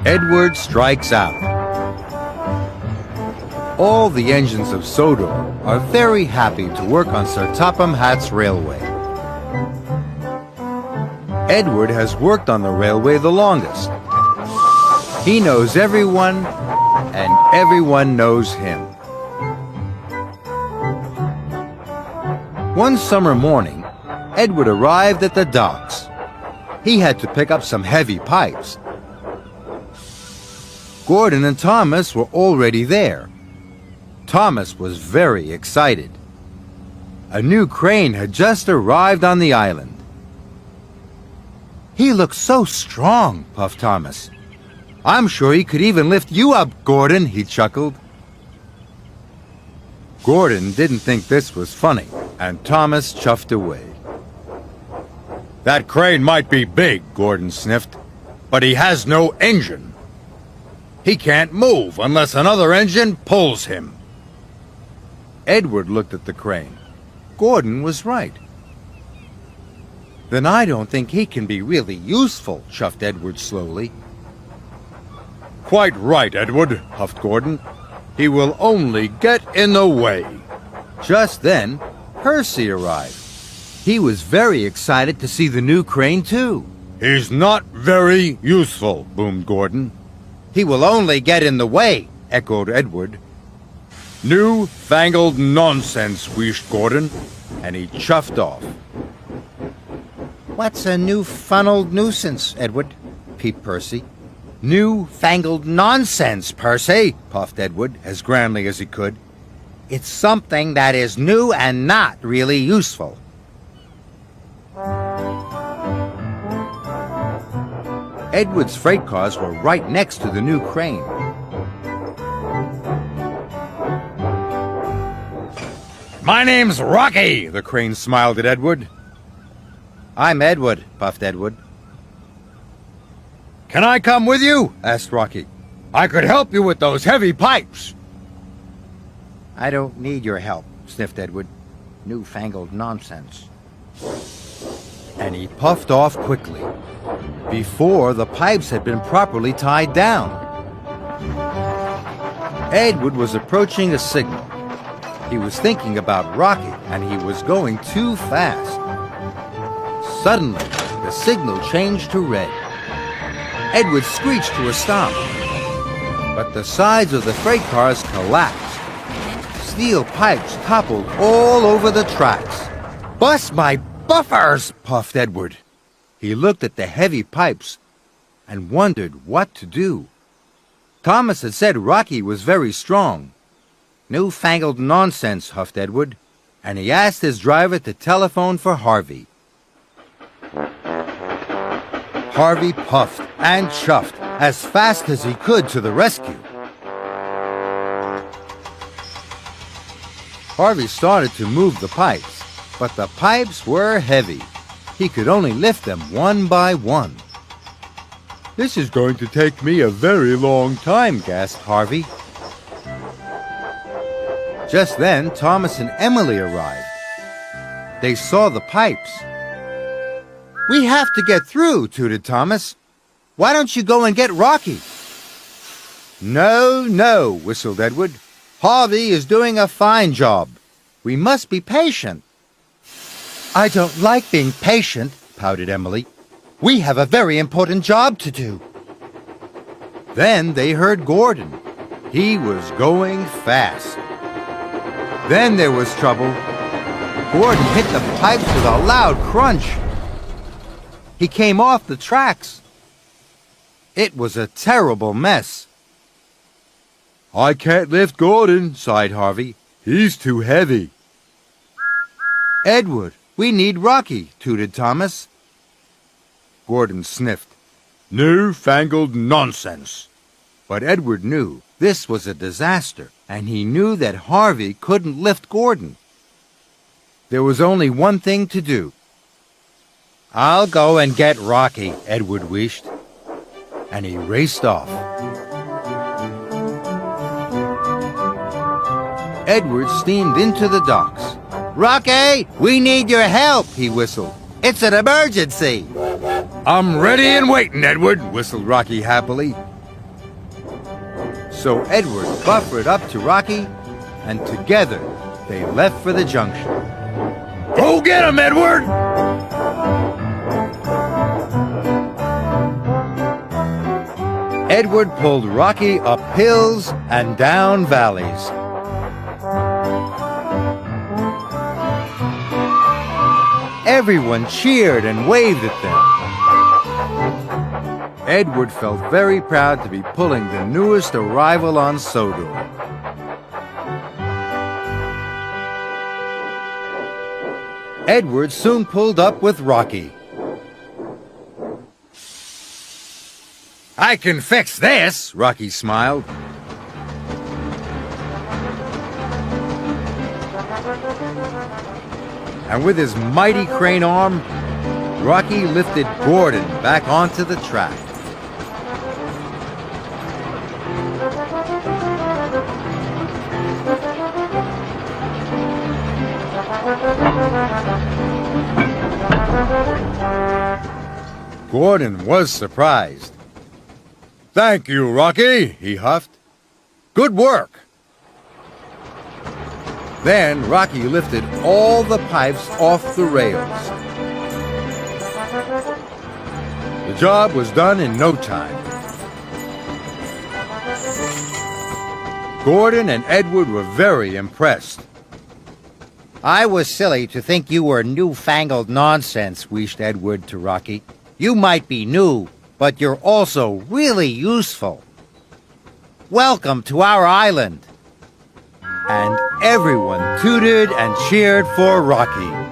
Edward strikes out. All the engines of Sodor are very happy to work on Sir Topham Hatt's railway. Edward has worked on the railway the longest. He knows everyone, and everyone knows him. One summer morning, Edward arrived at the docks. He had to pick up some heavy pipes. Gordon and Thomas were already there. Thomas was very excited. A new crane had just arrived on the island. "He looks so strong," puffed Thomas. "I'm sure he could even lift you up, Gordon," he chuckled. Gordon didn't think this was funny, and Thomas chuffed away. "That crane might be big," Gordon sniffed, "but he has no engine. He can't move unless another engine pulls him." Edward looked at the crane. Gordon was right. "Then I don't think he can be really useful," chuffed Edward slowly. "Quite right, Edward," huffed Gordon. "He will only get in the way." Just then, Percy arrived. He was very excited to see the new crane, too. "He's not very useful," boomed Gordon. "He will only get in the way," echoed Edward. "New-fangled nonsense," wheezed Gordon, and he chuffed off. "What's a new-funneled nuisance, Edward?" peeped Percy. "New-fangled nonsense, Percy," puffed Edward as grandly as he could. "It's something that is new and not really useful." Edward's freight cars were right next to the new crane. "My name's Rocky," the crane smiled at Edward. "I'm Edward," puffed Edward. "Can I come with you?" asked Rocky. "I could help you with those heavy pipes." "I don't need your help," sniffed Edward. "Newfangled nonsense." And he puffed off quickly, before the pipes had been properly tied down. Edward was approaching a signal. He was thinking about Rocky, and he was going too fast. Suddenly, the signal changed to red. Edward screeched to a stop, but the sides of the freight cars collapsed. Steel pipes toppled all over the tracks. "Bust my buffers!" puffed Edward. He looked at the heavy pipes and wondered what to do. Thomas had said Rocky was very strong. "Newfangled nonsense," huffed Edward, and he asked his driver to telephone for Harvey. Harvey puffed and chuffed as fast as he could to the rescue. Harvey started to move the pipes, but the pipes were heavy. He could only lift them one by one. "This is going to take me a very long time," gasped Harvey. Just then, Thomas and Emily arrived. They saw the pipes. "We have to get through," tooted Thomas. "Why don't you go and get Rocky?" "No, no," whistled Edward. "Harvey is doing a fine job. We must be patient." "I don't like being patient," pouted Emily. "We have a very important job to do." Then they heard Gordon. He was going fast. Then there was trouble. Gordon hit the pipes with a loud crunch. He came off the tracks. It was a terrible mess. "I can't lift Gordon," sighed Harvey. "He's too heavy." "Edward, we need Rocky," tooted Thomas. Gordon sniffed. "Newfangled nonsense." But Edward knew this was a disaster, and he knew that Harvey couldn't lift Gordon. There was only one thing to do. "I'll go and get Rocky," Edward wished, and he raced off. Edward steamed into the docks. "Rocky, we need your help," he whistled. "It's an emergency." "I'm ready and waiting, Edward," whistled Rocky happily. So Edward buffered up to Rocky, and together they left for the junction. Go get him, Edward! Edward pulled Rocky up hills and down valleys. Everyone cheered and waved at them. Edward felt very proud to be pulling the newest arrival on Sodor. Edward soon pulled up with Rocky. I can fix this, Rocky smiled. And with his mighty crane arm, Rocky lifted Gordon back onto the track. Gordon was surprised. Thank you, Rocky, he huffed. Good work. Then Rocky lifted all the pipes off the rails. The job was done in no time. Gordon and Edward were very impressed. I was silly to think you were newfangled nonsense, wheezed Edward to Rocky. You might be new, but you're also really useful. Welcome to our island. And everyone tooted and cheered for Rocky.